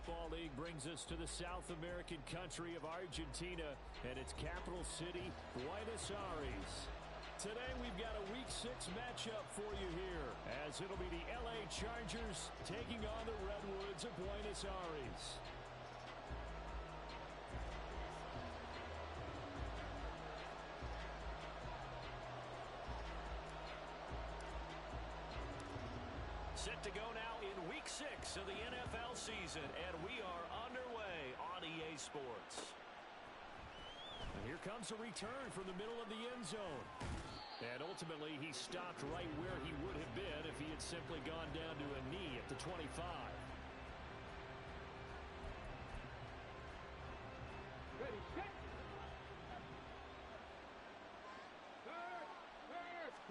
Football League brings us to the South American country of Argentina and its capital city, Buenos Aires. Today we've got a Week 6 matchup for you here, as it'll be the LA Chargers taking on the Redwoods of Buenos Aires. Set to go now in Week 6 of the NFL season, and we are underway on EA Sports. And here comes a return from the middle of the end zone. And ultimately, he stopped right where he would have been if he had simply gone down to a knee at the 25. Ready, set.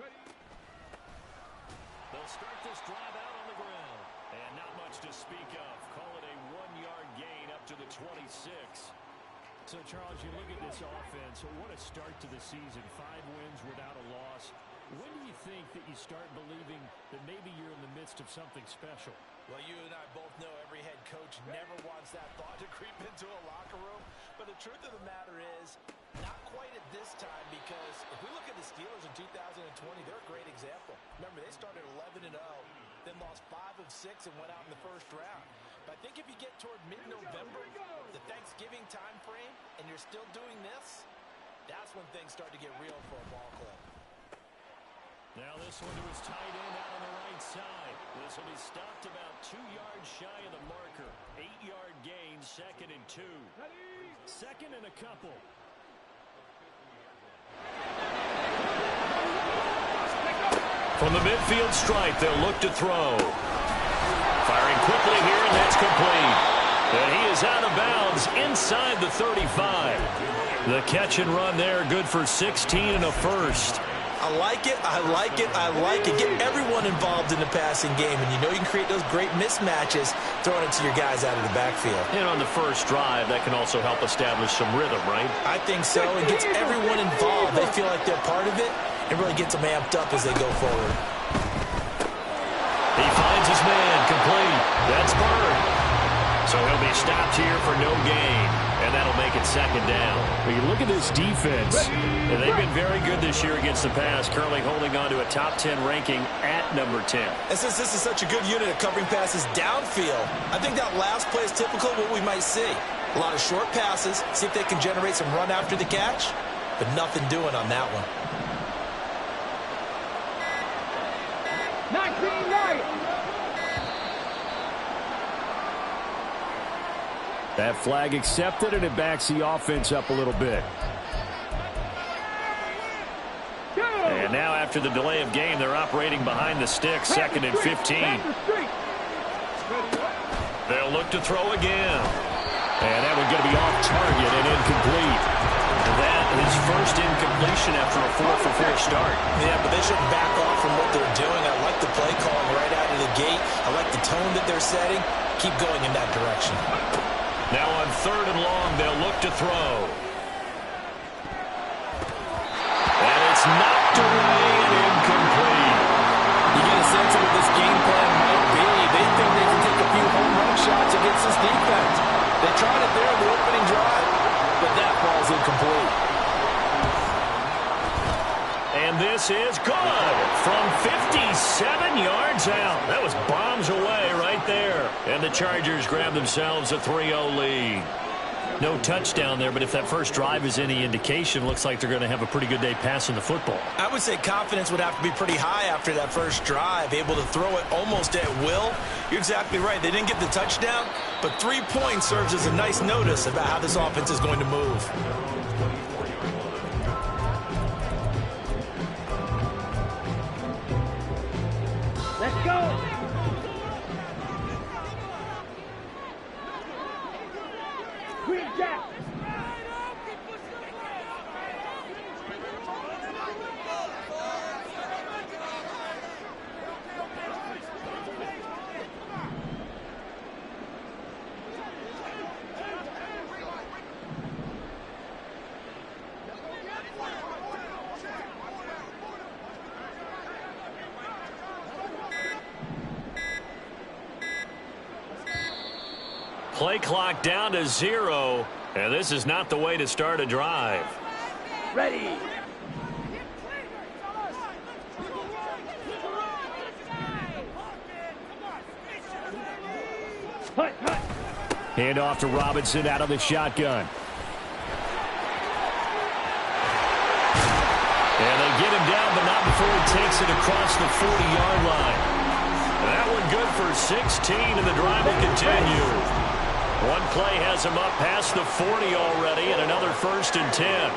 Ready. They'll start this drive out on the ground. And not much to speak of. Call it a 1-yard gain up to the 26. So, Charles, you look at this offense, what a start to the season. 5 wins without a loss. When do you think that you start believing that maybe you're in the midst of something special? Well, you and I both know every head coach never wants that thought to creep into a locker room. But the truth of the matter is, not quite at this time, because if we look at the Steelers in 2020, they're a great example. Remember, they started 11-0, then lost 5 of 6 and went out in the first round. But I think if you get toward mid-November, the Thanksgiving time frame, and you're still doing this, that's when things start to get real for a ball club. Now this one to his tight end out on the right side. This will be stopped about 2 yards shy of the marker. 8-yard gain, 2nd and 2. Second and a couple. From the midfield stripe, they'll look to throw. Firing quickly here, and that's complete. And he is out of bounds inside the 35. The catch and run there, good for 16 and a first. I like it, I like it, I like it. Get everyone involved in the passing game, and you know you can create those great mismatches throwing it to your guys out of the backfield. And on the first drive, that can also help establish some rhythm, right? I think so. It gets everyone involved. They feel like they're part of it. It really gets them amped up as they go forward. He finds his man, complete. That's Bird. So he'll be stopped here for no gain. And that'll make it 2nd down. When you look at this defense, and they've been very good this year against the pass, currently holding on to a top 10 ranking at number 10. And since this is such a good unit of covering passes downfield, I think that last play is typical of what we might see. A lot of short passes, see if they can generate some run after the catch, but nothing doing on that one. 19-9. That flag accepted, and it backs the offense up a little bit. And now after the delay of game, they're operating behind the sticks, 2nd and 15. They'll look to throw again. And that one's going to be off target and incomplete. And that is first incompletion after a 4-for-4 start. Yeah, but they shouldn't back off from what they're doing. I like the play calling right out of the gate. I like the tone that they're setting. Keep going in that direction. Now on 3rd and long, they'll look to throw. And it's knocked away and incomplete. You get a sense of what this game plan might be. They think they can take a few home run shots against this defense. They tried it there in the opening drive, but that ball's incomplete. And this is good from 57 yards out. That was bombs away right there. And the Chargers grab themselves a 3-0 lead. No touchdown there, but if that first drive is any indication, looks like they're going to have a pretty good day passing the football. I would say confidence would have to be pretty high after that first drive, able to throw it almost at will. You're exactly right. They didn't get the touchdown, but 3 points serves as a nice notice about how this offense is going to move. Let's go. Queen Jack. Play clock down to 0, and this is not the way to start a drive. Ready. Hut, hut. Hand off to Robinson out of the shotgun. And they get him down, but not before he takes it across the 40-yard line. That one good for 16, and the drive will continue. One play has him up past the 40 already, and another 1st and 10.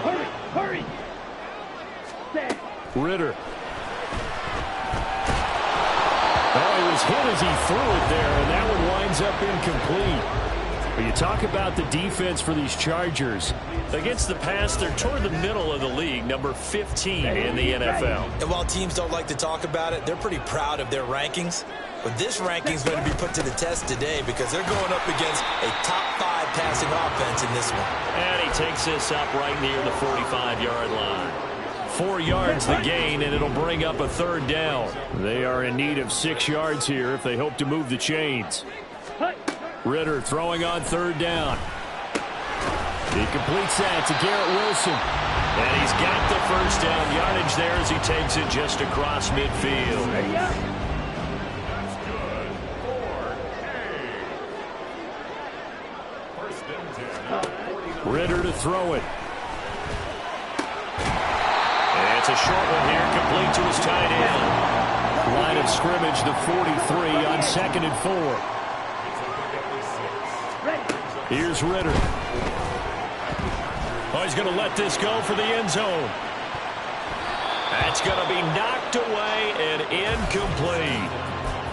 Hurry, hurry. Stand. Ritter. Oh, he was hit as he threw it there, and that one winds up incomplete. But you talk about the defense for these Chargers. Against the pass, they're toward the middle of the league, number 15 in the NFL. And while teams don't like to talk about it, they're pretty proud of their rankings. But this ranking is going to be put to the test today because they're going up against a top 5 passing offense in this one. And he takes this up right near the 45-yard line. 4 yards the gain, and it'll bring up a 3rd down. They are in need of 6 yards here if they hope to move the chains. Ritter throwing on 3rd down. He completes that to Garrett Wilson. And he's got the 1st down yardage there as he takes it just across midfield. Ready up. Ritter to throw it. And it's a short one here, complete to his tight end. Line of scrimmage, the 43 on 2nd and 4. Here's Ritter. Oh, he's going to let this go for the end zone. That's going to be knocked away and incomplete.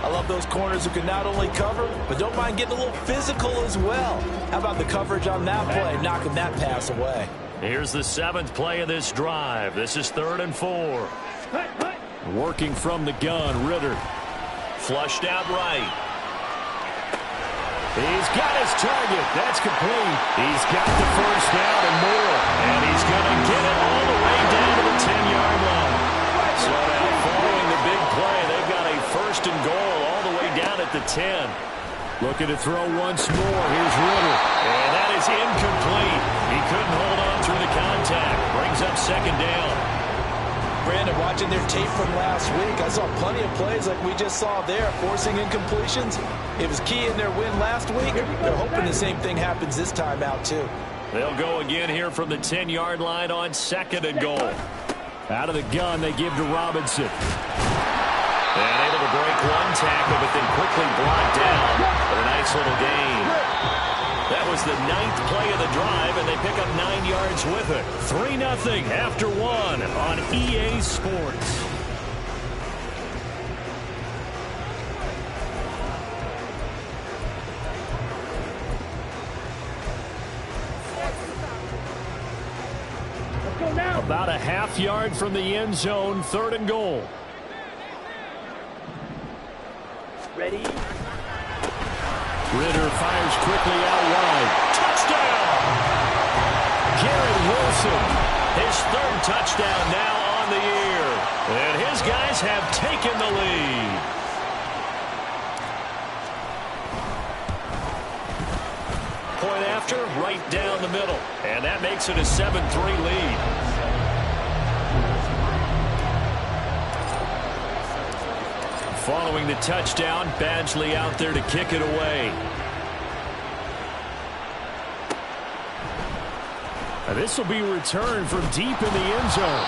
I love those corners who can not only cover, but don't mind getting a little physical as well. How about the coverage on that play, knocking that pass away? Here's the 7th play of this drive. This is 3rd and 4. Working from the gun, Ritter. Flushed out right. He's got his target. That's complete. He's got the 1st down and more. And he's going to get it all the way down to the 10-yard line. So now following the big play, they've got a 1st and goal all the way down at the 10. Looking to throw once more. Here's Ritter. And that is incomplete. He couldn't hold on through the contact. Brings up 2nd down. Brandon, watching their tape from last week, I saw plenty of plays like we just saw there, forcing incompletions. It was key in their win last week. They're hoping the same thing happens this time out, too. They'll go again here from the 10-yard line on 2nd and goal. Out of the gun, they give to Robinson. And able to break one tackle, but then quickly brought down for a nice little gain. That was the 9th play of the drive, and they pick up 9 yards with it. 3-0 after 1 on EA Sports. Let's go now. About a half yard from the end zone, 3rd and goal. Ready. Ritter fires quickly out wide. Touchdown! Garrett Wilson, his 3rd touchdown now on the year. And his guys have taken the lead. Point after, right down the middle. And that makes it a 7-3 lead. Following the touchdown, Badgley out there to kick it away. And this will be returned from deep in the end zone.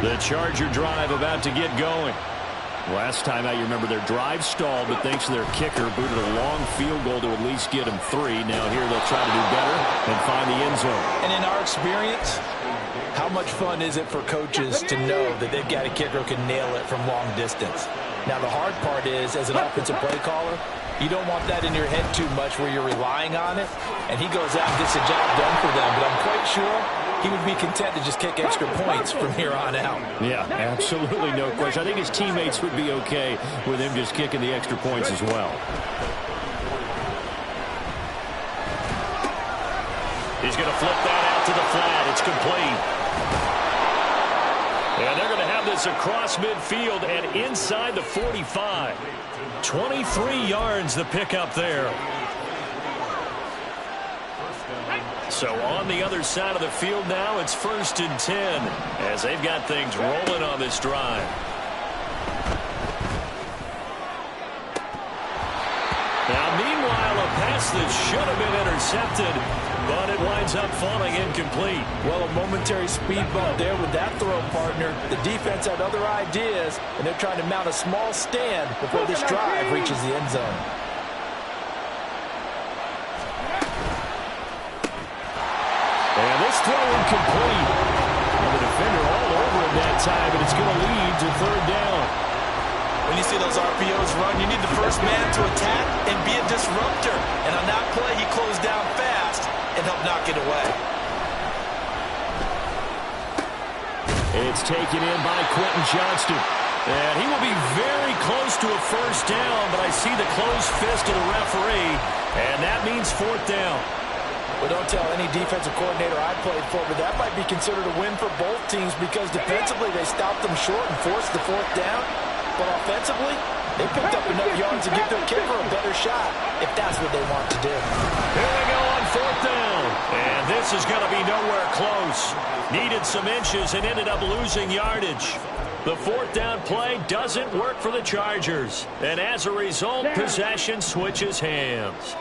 The Charger drive about to get going. Last time out, you remember their drive stalled, but thanks to their kicker, booted a long field goal to at least get them 3. Now here they'll try to do better and find the end zone. And in our experience, how much fun is it for coaches to know that they've got a kicker who can nail it from long distance? Now, the hard part is, as an offensive play caller, you don't want that in your head too much where you're relying on it. And he goes out and gets the job done for them. But I'm quite sure he would be content to just kick extra points from here on out. Yeah, absolutely no question. I think his teammates would be okay with him just kicking the extra points as well. He's going to flip that out to the flat. It's complete. And they're going to have this across midfield and inside the 45. 23 yards the pickup there. So on the other side of the field now, it's 1st and 10 as they've got things rolling on this drive. Now, meanwhile, a pass that should have been intercepted, but it winds up falling incomplete. Well, a momentary speed bump there with that throw, partner. The defense had other ideas, and they're trying to mount a small stand before this drive reaches the end zone. And this throw incomplete. And the defender all over him that time, and it's going to lead to 3rd down. When you see those RPOs run, you need the first man to attack and be a disruptor. And on that play, he closed down fast and helped knock it away. It's taken in by Quentin Johnston. And he will be very close to a 1st down, but I see the closed fist of the referee, and that means 4th down. Well, don't tell any defensive coordinator I played for, but that might be considered a win for both teams because defensively they stopped them short and forced the 4th down. But offensively, they picked up enough yards to give their kicker a better shot if that's what they want to do. Here we go on 4th down. And this is going to be nowhere close. Needed some inches and ended up losing yardage. The 4th down play doesn't work for the Chargers. And as a result, possession switches hands.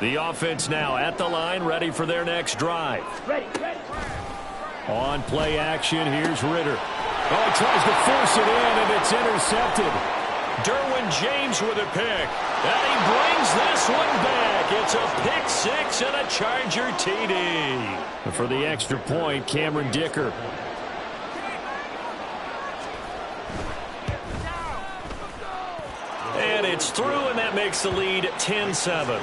The offense now at the line, ready for their next drive. Ready. On play action, here's Ritter. Oh, he tries to force it in, and it's intercepted. Derwin James with a pick. And he brings this one back. It's a pick 6 and a Charger TD. For the extra point, Cameron Dicker. And it's through, and that makes the lead 10-7.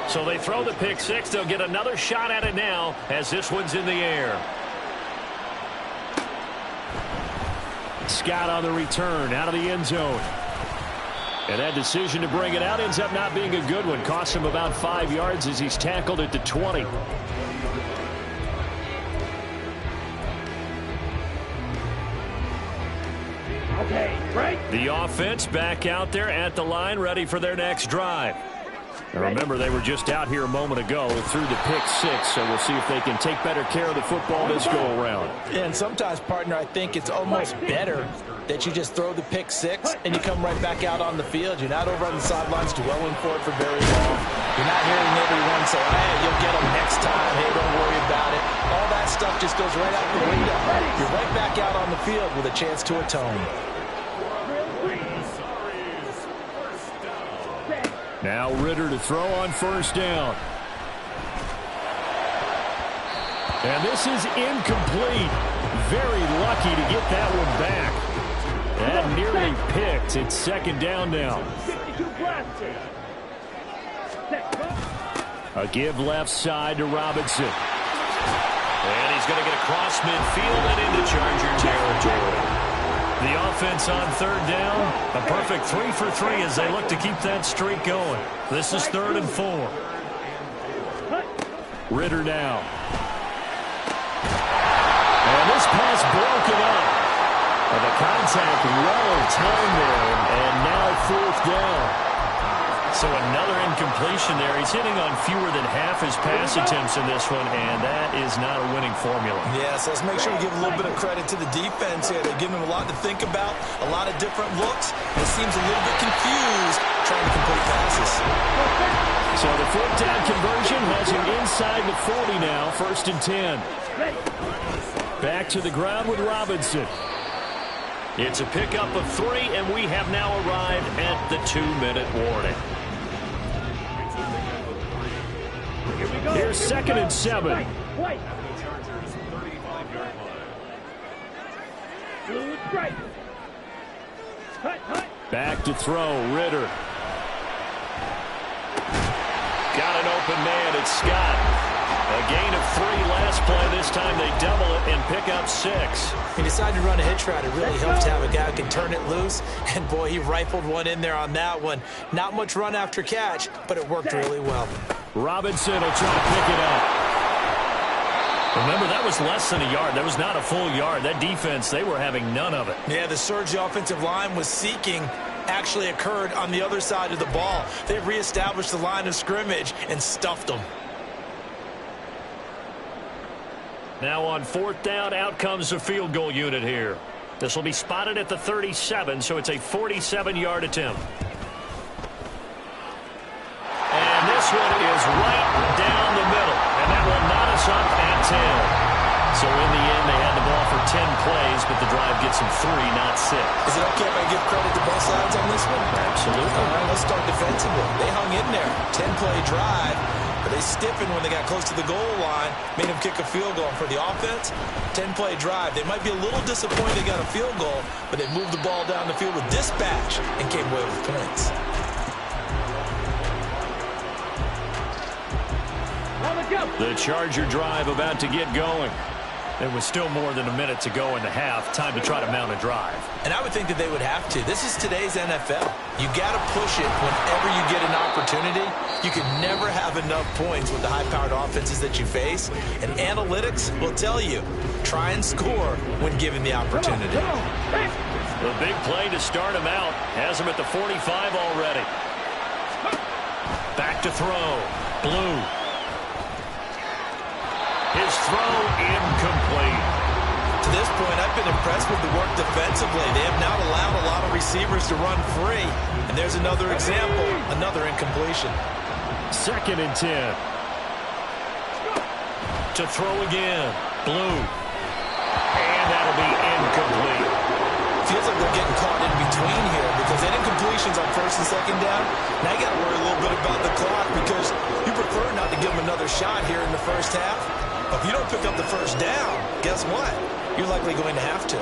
So they throw the pick 6. They'll get another shot at it now as this one's in the air. Scott on the return out of the end zone. And that decision to bring it out ends up not being a good one. Costs him about 5 yards as he's tackled at the 20. Okay, right. The offense back out there at the line, ready for their next drive. And remember, they were just out here a moment ago through the pick 6, so we'll see if they can take better care of the football this go-around. And sometimes, partner, I think it's almost better that you just throw the pick 6 and you come right back out on the field. You're not over on the sidelines dwelling for it for very long. You're not hearing everyone say, hey, you'll get them next time. Hey, don't worry about it. All that stuff just goes right out the window. You're right back out on the field with a chance to atone. Now Ritter to throw on 1st down. And this is incomplete. Very lucky to get that one back. That nearly picked. It's 2nd down now. A give left side to Robinson. And he's going to get across midfield and into Charger territory. The offense on 3rd down. A perfect 3 for 3 as they look to keep that streak going. This is 3rd and 4. Ritter now. And this pass broken up. And the contact well timed there. And now 4th down. So another incompletion there. He's hitting on fewer than half his pass attempts in this one, and that is not a winning formula. Yes, let's make sure we give a little bit of credit to the defense here. They're giving him a lot to think about, a lot of different looks. He seems a little bit confused trying to complete passes. So the 4th down conversion has him inside the 40 now, 1st and 10. Back to the ground with Robinson. It's a pickup of 3, and we have now arrived at the 2-minute warning. Here's 2nd and 7. Back to throw, Ritter. Got an open man, it's Scott. A gain of 3 last play. This time they double it and pick up 6. He decided to run a hitch route. It really helps to have a guy who can turn it loose. And, boy, he rifled one in there on that one. Not much run after catch, but it worked really well. Robinson will try to pick it up. Remember, that was less than a yard. That was not a full yard. That defense, they were having none of it. Yeah, the surge the offensive line was seeking actually occurred on the other side of the ball. They reestablished the line of scrimmage and stuffed them. Now on 4th down, out comes the field goal unit here. This will be spotted at the 37, so it's a 47-yard attempt. And this one is right down the middle, and that will knot us up at 10. So in the end, they had the ball for 10 plays, but the drive gets them 3, not 6. Is it okay if I give credit to both sides on this one? Absolutely. All right, let's start defensively. They hung in there. 10-play drive, but they stiffened when they got close to the goal line, made them kick a field goal. And for the offense, 10-play drive. They might be a little disappointed they got a field goal, but they moved the ball down the field with dispatch and came away with points. The Charger drive about to get going. There was still more than a minute to go in the half. Time to try to mount a drive. And I would think that they would have to. This is today's NFL. You got to push it whenever you get an opportunity. You can never have enough points with the high-powered offenses that you face. And analytics will tell you, try and score when given the opportunity. The big play to start him out. Has him at the 45 already. Back to throw. Blue. His throw incomplete. To this point, I've been impressed with the work defensively. They have now allowed a lot of receivers to run free. And there's another example, another incompletion. 2nd and 10. To throw again. Blue. And that'll be incomplete. Feels like they're getting caught in between here because they had incompletions on 1st and 2nd down. Now you got to worry a little bit about the clock because you prefer not to give them another shot here in the first half. But if you don't pick up the 1st down, guess what? You're likely going to have to.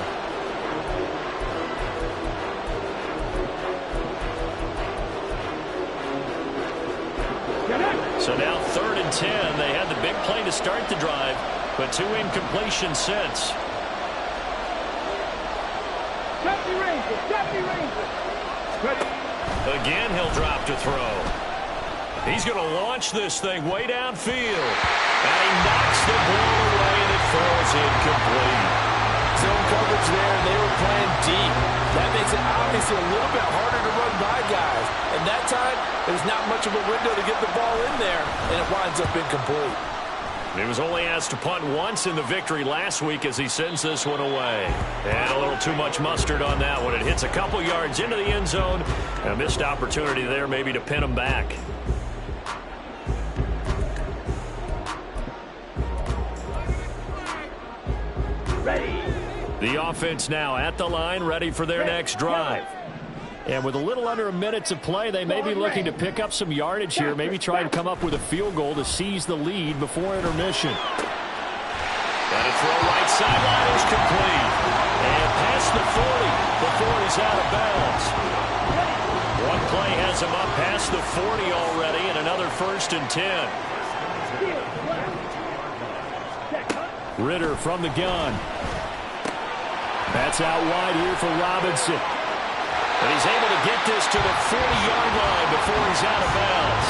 So now 3rd and 10. They had the big play to start the drive, but 2 incompletions since. Again, he'll drop to throw. He's going to launch this thing way downfield. And he knocks the ball away, and it falls incomplete. Zone coverage there, and they were playing deep. That makes it obviously a little bit harder to run by guys. And that time, there's not much of a window to get the ball in there, and it winds up incomplete. He was only asked to punt once in the victory last week as he sends this one away. And a little too much mustard on that one. It hits a couple yards into the end zone. A missed opportunity there maybe to pin him back. The offense now at the line, ready for their next drive. And with a little under a minute to play, they may be looking to pick up some yardage here, maybe try and come up with a field goal to seize the lead before intermission. And a throw right sideline is complete. And past the 40 before he's out of bounds. One play has him up past the 40 already, and another 1st and 10. Ritter from the gun. That's out wide here for Robinson. And he's able to get this to the 40-yard line before he's out of bounds.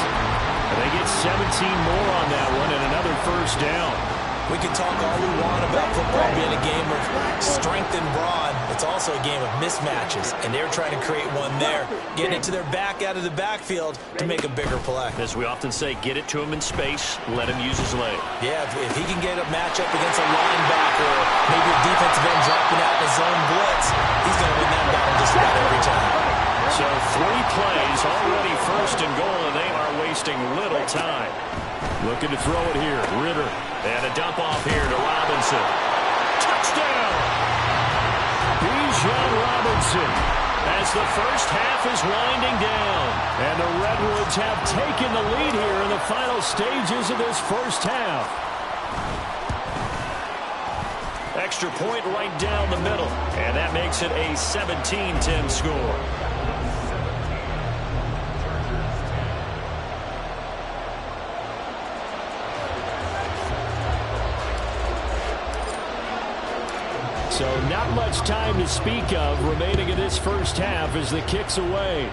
And they get 17 more on that one and another 1st down. We can talk all we want about football being a game of strength and brawn. It's also a game of mismatches, and they're trying to create one there, getting it to their back out of the backfield to make a bigger play. As we often say, get it to him in space, let him use his leg. Yeah, if he can get a matchup against a linebacker or maybe a defensive end dropping out in a zone blitz, he's going to win that battle just about every time. So 3 plays, already 1st and goal, and they are wasting little time. Looking to throw it here. Ritter. And a dump off here to Robinson. Touchdown! Bijan Robinson. As the first half is winding down. And the Redwoods have taken the lead here in the final stages of this first half. Extra point right down the middle. And that makes it a 17-10 score. much time to speak of remaining in this first half as the kick's away.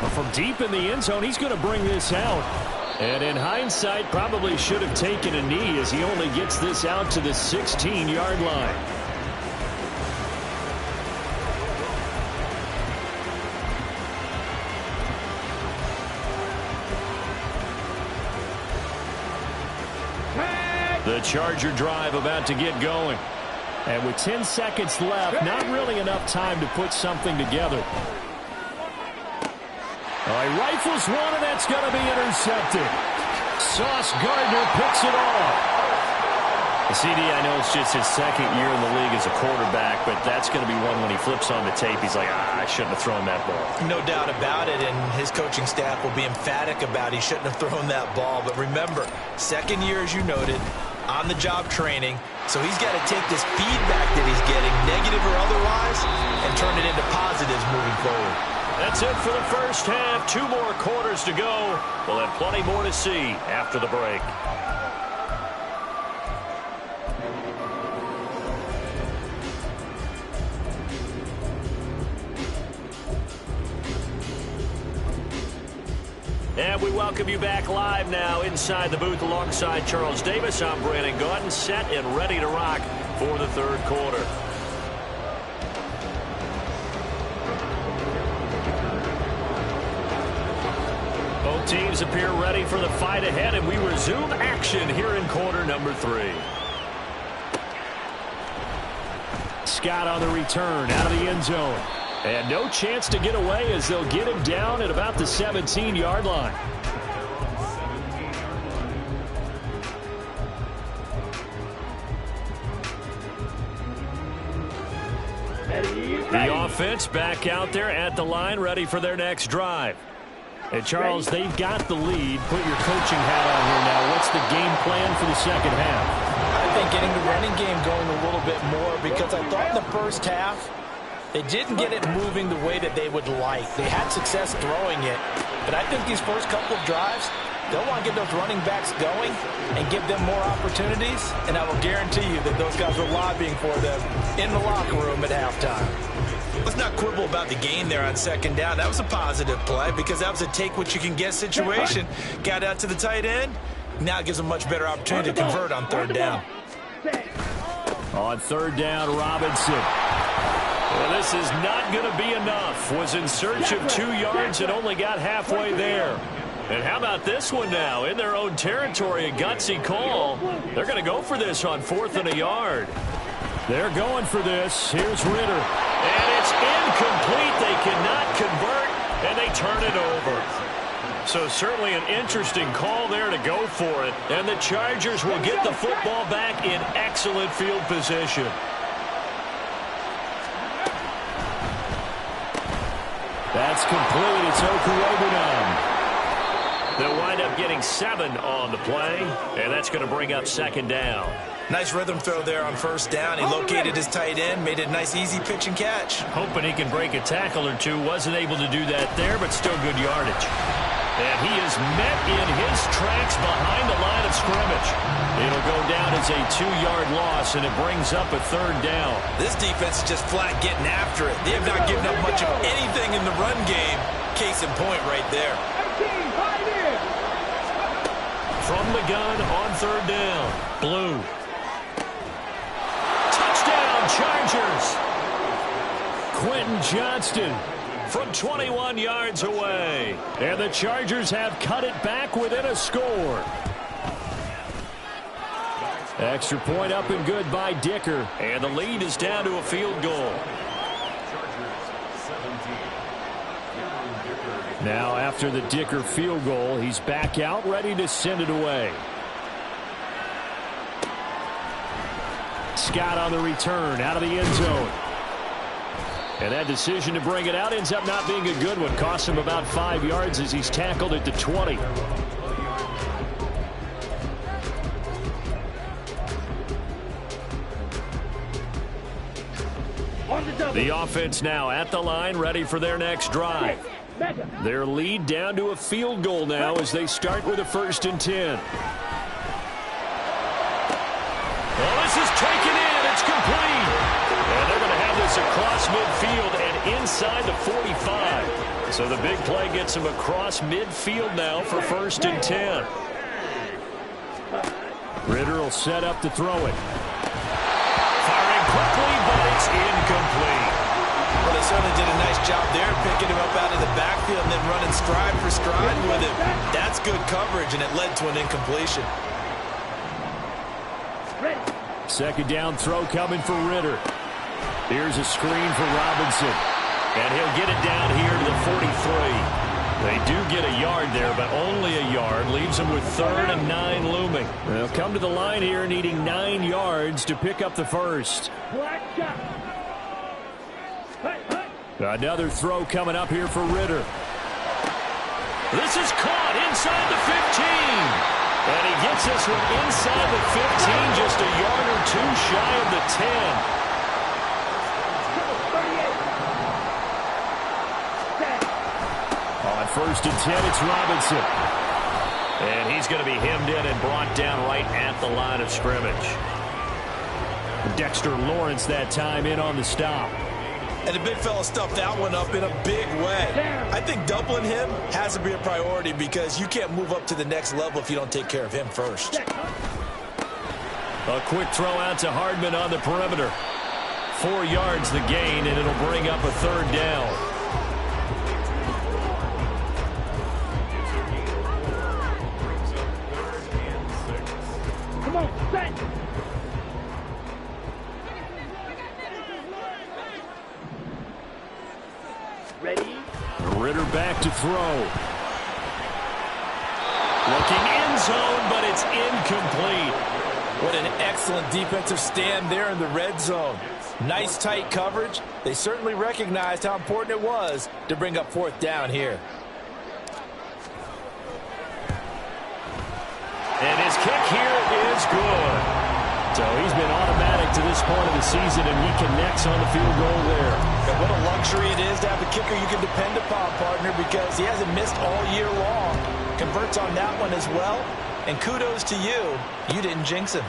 But from deep in the end zone, he's going to bring this out. And in hindsight, probably should have taken a knee as he only gets this out to the 16-yard line. The Charger drive about to get going. And with 10 seconds left, not really enough time to put something together. He rifles one, and that's going to be intercepted. Sauce Gardner picks it off. CD, I know it's just his second year in the league as a quarterback, but that's going to be one when he flips on the tape. He's like, I shouldn't have thrown that ball. No doubt about it, and his coaching staff will be emphatic about he shouldn't have thrown that ball. But remember, second year, as you noted, on-the-job training, so he's got to take this feedback that he's getting, negative or otherwise, and turn it into positives moving forward. That's it for the first half. 2 more quarters to go. We'll have plenty more to see after the break. And we welcome you back live now inside the booth alongside Charles Davis. I'm Brandon Gaudin, set and ready to rock for the third quarter. Both teams appear ready for the fight ahead, and we resume action here in quarter number 3. Scott on the return out of the end zone. And no chance to get away as they'll get him down at about the 17-yard line. The offense back out there at the line, ready for their next drive. And Charles, they've got the lead. Put your coaching hat on here now. What's the game plan for the second half? I think getting the running game going a little bit more, because I thought in the first half they didn't get it moving the way that they would like. They had success throwing it, but I think these first couple of drives, they'll want to get those running backs going and give them more opportunities, and I will guarantee you that those guys were lobbying for them in the locker room at halftime. Let's not quibble about the gain there on second down. That was a positive play because that was a take-what-you-can-get situation. Got out to the tight end. Now it gives them a much better opportunity to convert on third down. On third down, Robinson. Well, this is not going to be enough. Was in search of 2 yards and only got halfway there. And how about this one now? In their own territory, a gutsy call. They're going to go for this on 4th and a yard. They're going for this. Here's Ritter. And it's incomplete. They cannot convert, and they turn it over. So certainly an interesting call there to go for it. And the Chargers will get the football back in excellent field position. That's complete. It's Okuwebunam. They'll wind up getting 7 on the play, and that's going to bring up second down. Nice rhythm throw there on first down. He located his tight end, made it a nice, easy pitch and catch. Hoping he can break a tackle or two. Wasn't able to do that there, but still good yardage. And he is met in his tracks behind the line of scrimmage. It'll go down as a 2-yard loss, and it brings up a third down. This defense is just flat getting after it. They have not given up much of anything in the run game. Case in point right there. From the gun on third down. Blue. Touchdown, Chargers. Quentin Johnston from 21 yards away. And the Chargers have cut it back within a score. Extra point up and good by Dicker. And the lead is down to a field goal. Now after the Dicker field goal, he's back out ready to send it away. Scott on the return out of the end zone. And that decision to bring it out ends up not being a good one. Costs him about 5 yards as he's tackled at the 20. The offense now at the line, ready for their next drive. Their lead down to a field goal now as they start with a 1st and 10. Well, this is taken So the big play gets him across midfield now for 1st and 10. Ridder will set up to throw it. Firing quickly, but it's incomplete. Well, they certainly did a nice job there, picking him up out of the backfield and then running stride for stride with him. That's good coverage, and it led to an incompletion. 2nd down throw coming for Ridder. Here's a screen for Robinson. And he'll get it down here to the 43. They do get a yard there, but only a yard. Leaves them with 3rd and 9 looming. They'll come to the line here needing 9 yards to pick up the first. Another throw coming up here for Ridder. This is caught inside the 15. And he gets this one inside the 15, just a yard or 2 shy of the 10. On 1st and 10, it's Robinson. And he's going to be hemmed in and brought down right at the line of scrimmage. Dexter Lawrence that time in on the stop. And the big fella stuffed that one up in a big way. I think doubling him has to be a priority because you can't move up to the next level if you don't take care of him first. A quick throw out to Hardman on the perimeter. 4 yards the gain, and it'll bring up a 3rd down. Come on, set. Ready? Ridder back to throw. Looking end zone, but it's incomplete. What an excellent defensive stand there in the red zone. Nice tight coverage. They certainly recognized how important it was to bring up 4th down here. And his kick here is good. So he's been automatic to this point of the season, and he connects on the field goal there. And what a luxury it is to have a kicker you can depend upon, partner, because he hasn't missed all year long. Converts on that one as well. And kudos to you. You didn't jinx him.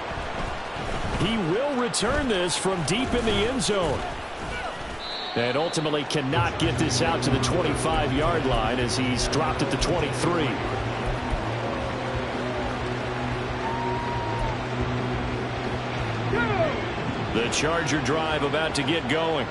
He will return this from deep in the end zone. And ultimately cannot get this out to the 25-yard line as he's dropped at the 23. The Charger drive about to get going.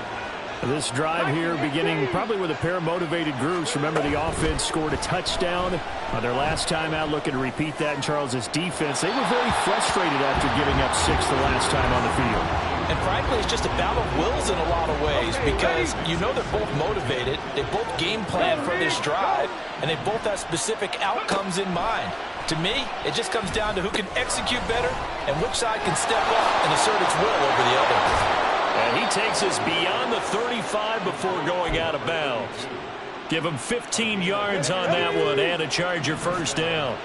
This drive here beginning probably with a pair of motivated groups. Remember, the offense scored a touchdown on their last time out. Looking to repeat that in Charles's defense. They were very frustrated after giving up 6 the last time on the field. And frankly, it's just a battle of wills in a lot of ways because you know they're both motivated. They both game plan for this drive, and they both have specific outcomes in mind. To me, it just comes down to who can execute better and which side can step up and assert its will over the other. And he takes us beyond the 35 before going out of bounds. Give him 15 yards on that one and a Charger 1st down.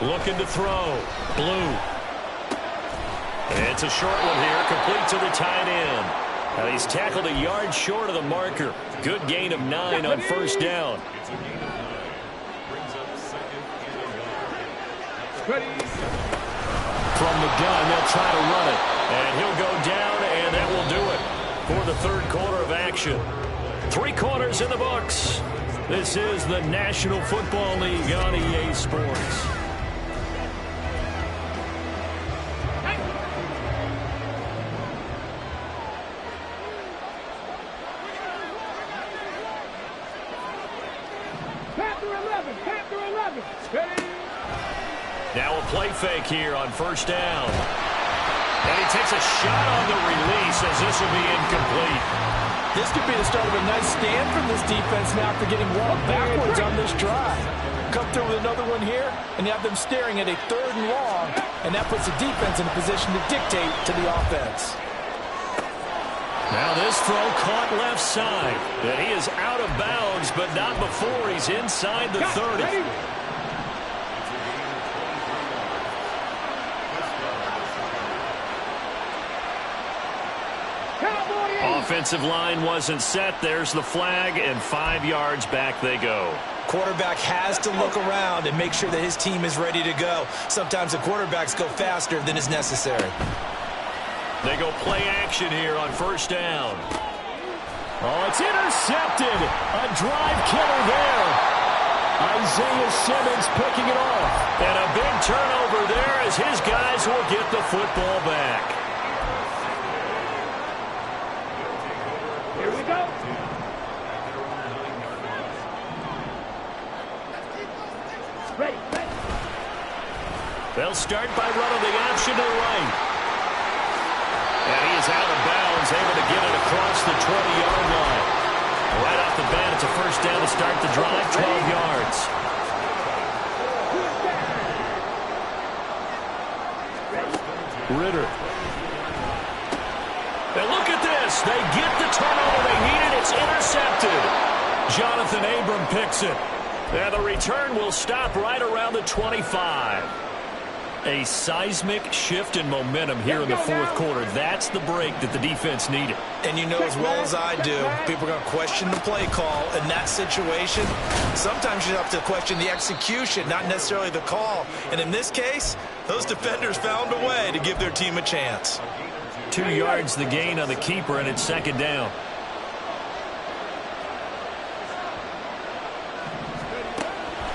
Looking to throw. Blue. It's a short one here, complete to the tight end. Now he's tackled a yard short of the marker. Good gain of 9 on 1st down. From the gun, they'll try to run it. And he'll go down, and that will do it for the 3rd quarter of action. 3 quarters in the books. This is the National Football League on EA Sports. Now a play fake here on 1st down. And he takes a shot on the release as this will be incomplete. This could be the start of a nice stand from this defense now after getting walked backwards on this drive. Come through with another one here, and you have them staring at a 3rd and long, and that puts the defense in a position to dictate to the offense. Now this throw caught left side. And he is out of bounds, but not before he's inside the 30. Offensive line wasn't set. There's the flag, and 5 yards back they go. Quarterback has to look around and make sure that his team is ready to go. Sometimes the quarterbacks go faster than is necessary. They go play action here on first down. Oh, it's intercepted. A drive killer there. Isaiah Simmons picking it off. And a big turnover there as his guys will get the football back. Here we go. Ready. They'll start by running the option to the right. And he is out of bounds, able to get it across the 20-yard line. Right off the bat, it's a first down to start the drive, 12 yards. Ritter. And look at this. They get the turnover they needed. It's intercepted. Jonathan Abram picks it. And the return will stop right around the 25. A seismic shift in momentum here in the fourth quarter. That's the break that the defense needed. And you know as well as I do, people are going to question the play call in that situation. Sometimes you have to question the execution, not necessarily the call. And in this case, those defenders found a way to give their team a chance. 2 yards the gain on the keeper, and it's second down.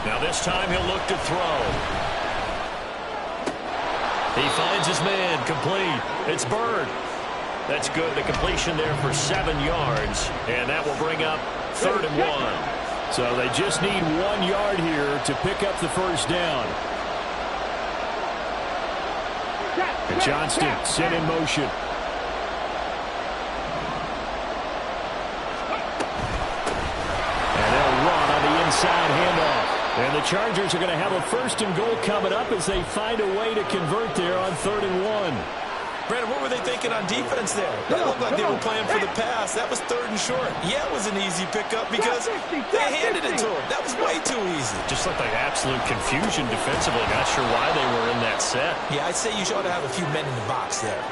Now this time he'll look to throw. He finds his man, complete. It's Bird. That's good. The completion there for 7 yards, and that will bring up 3rd and 1. So they just need 1 yard here to pick up the first down. And Johnston set in motion. And they'll run on the inside handoff. And the Chargers are going to have a 1st and goal coming up as they find a way to convert there on 3rd and 1. Brandon, what were they thinking on defense there? That looked like they were playing for the pass. That was 3rd and short. Yeah, it was an easy pickup because they handed it to him. That was way too easy. Just looked like absolute confusion defensively. Not sure why they were in that set. Yeah, I'd say you ought to have a few men in the box there.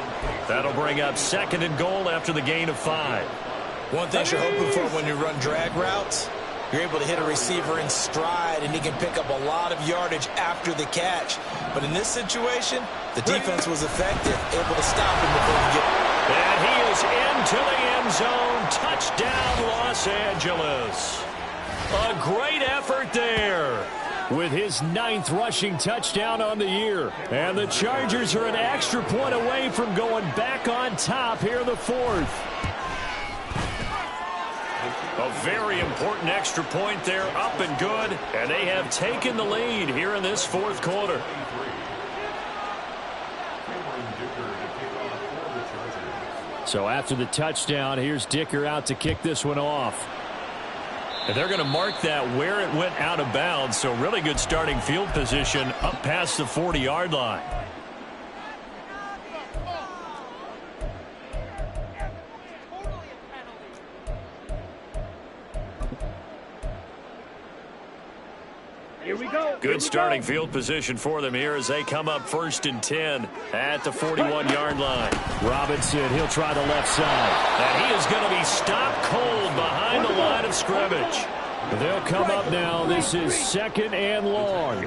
That'll bring up 2nd and goal after the gain of 5. One thing you're hoping for when you run drag routes, you're able to hit a receiver in stride, and he can pick up a lot of yardage after the catch. But in this situation, the defense was effective, able to stop him before he get. And he is into the end zone. Touchdown, Los Angeles. A great effort there with his 9th rushing touchdown on the year. And the Chargers are an extra point away from going back on top here in the 4th. A very important extra point there, up and good, and they have taken the lead here in this 4th quarter. So after the touchdown, here's Dicker out to kick this one off. And they're going to mark that where it went out of bounds, so really good starting field position up past the 40-yard line. Here we go. Good starting field position for them here as they come up 1st and 10 at the 41-yard line. Robinson, he'll try the left side. And he is going to be stopped cold behind the line of scrimmage. They'll come up now. This is 2nd and long.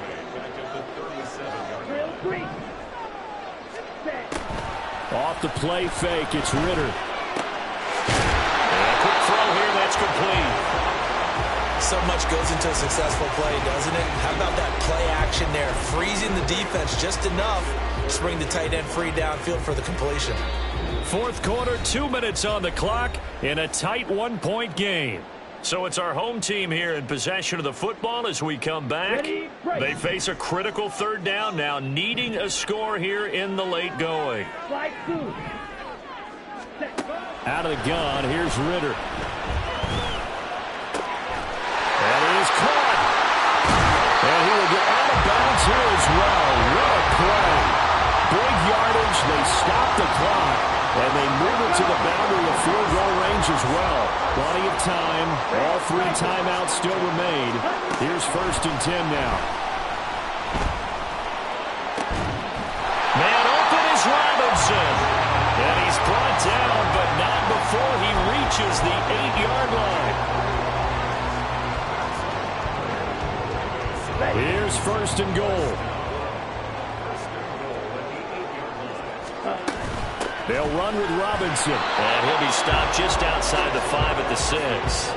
Off the play fake, it's Ritter. And a quick throw here, that's complete. So much goes into a successful play, doesn't it? How about that play action there? Freezing the defense just enough to bring the tight end free downfield for the completion. 4th quarter, 2 minutes on the clock in a tight 1-point game. So it's our home team here in possession of the football as we come back. They face a critical 3rd down now, needing a score here in the late going. Out of the gun, here's Ritter. And he is caught. And he will get out of bounds here as well. What a play. Big yardage. They stop the clock. And they move it to the boundary of field goal range as well. Plenty of time. All 3 timeouts still remain. Here's 1st and 10 now. Man open is Robinson. And he's brought down, but not before he reaches the 8-yard line. Here's 1st and goal. They'll run with Robinson. And he'll be stopped just outside the 5 at the 6.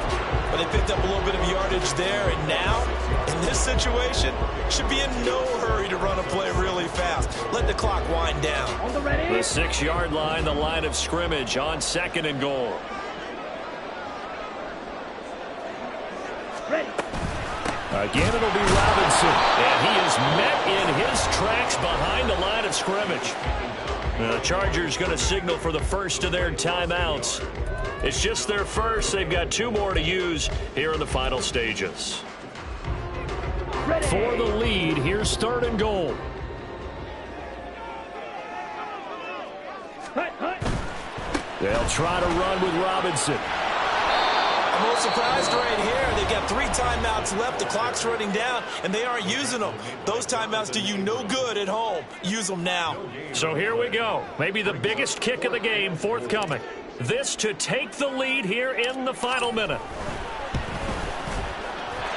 But they picked up a little bit of yardage there, and now, in this situation, should be in no hurry to run a play really fast. Let the clock wind down. On the ready. The 6-yard line, the line of scrimmage on 2nd and goal. Ready. Again, it'll be Robinson. And he is met in his tracks behind the line of scrimmage. The Chargers going to signal for the first of their timeouts. It's just their first. They've got 2 more to use here in the final stages. Ready. For the lead, here's 3rd and goal. Hut, hut. They'll try to run with Robinson. I'm a little surprised right here. They've got 3 timeouts left. The clock's running down, and they aren't using them. Those timeouts do you no good at home. Use them now. So here we go. Maybe the biggest kick of the game forthcoming. This to take the lead here in the final minute.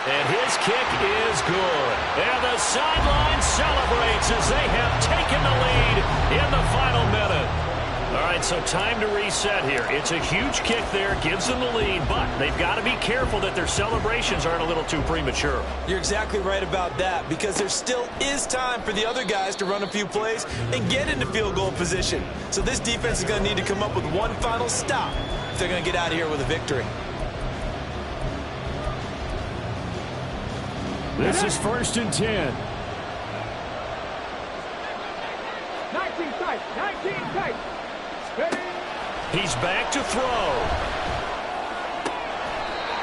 And his kick is good. And the sideline celebrates as they have taken the lead in the final minute. All right, so time to reset here. It's a huge kick there, gives them the lead, but they've got to be careful that their celebrations aren't a little too premature. You're exactly right about that, because there still is time for the other guys to run a few plays and get into field goal position. So this defense is going to need to come up with one final stop if they're going to get out of here with a victory. This is 1st and 10. 19 tight. 19 tight. Ready. He's back to throw.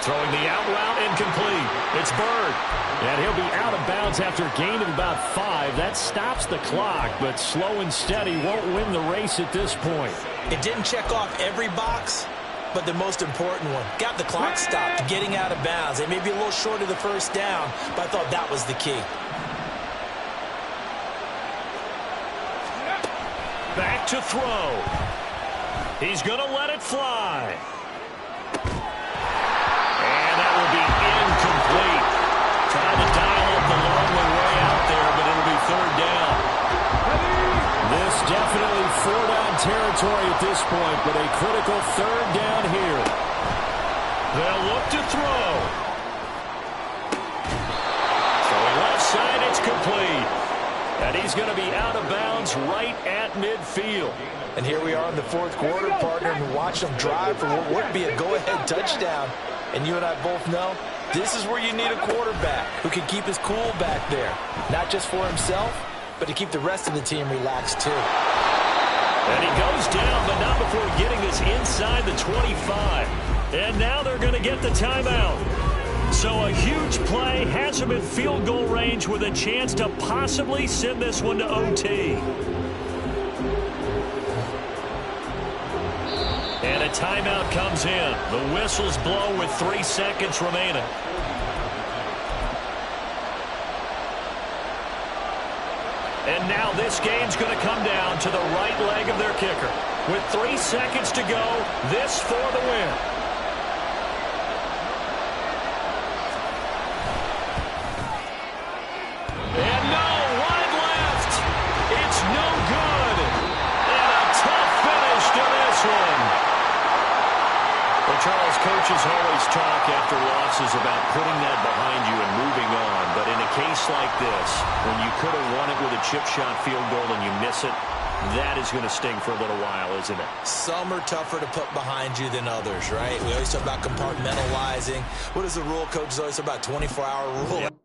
Throwing the out route incomplete. It's Bird. And he'll be out of bounds after a gain of about 5. That stops the clock, but slow and steady won't win the race at this point. It didn't check off every box, but the most important one. Got the clock stopped, getting out of bounds. They may be a little short of the first down, but I thought that was the key. Back to throw. He's going to let it fly. And that will be incomplete. Trying to dial up the long way out there, but it'll be 3rd down. This definitely 4-down territory at this point, but a critical 3rd down here. They'll look to throw. Throwing left side, it's complete. And he's going to be out of bounds right at midfield. And here we are in the 4th quarter, partner, and watch them drive for what would be a go-ahead touchdown. And you and I both know this is where you need a quarterback who can keep his cool back there. Not just for himself, but to keep the rest of the team relaxed too. And he goes down, but not before getting this inside the 25. And now they're going to get the timeout. So a huge play, has him in field goal range with a chance to possibly send this one to OT. And a timeout comes in. The whistles blow with 3 seconds remaining. And now this game's going to come down to the right leg of their kicker. With 3 seconds to go, this for the win. And no, wide left. It's no good. And a tough finish to this one. Well, Charles, coaches always talk after losses about putting that behind you and moving on. But in a case like this, when you could have won it with a chip shot field goal and you miss it, that is going to sting for a little while, isn't it? Some are tougher to put behind you than others, right? We always talk about compartmentalizing. What is the rule, coach? Is always about 24-hour rule. Yep.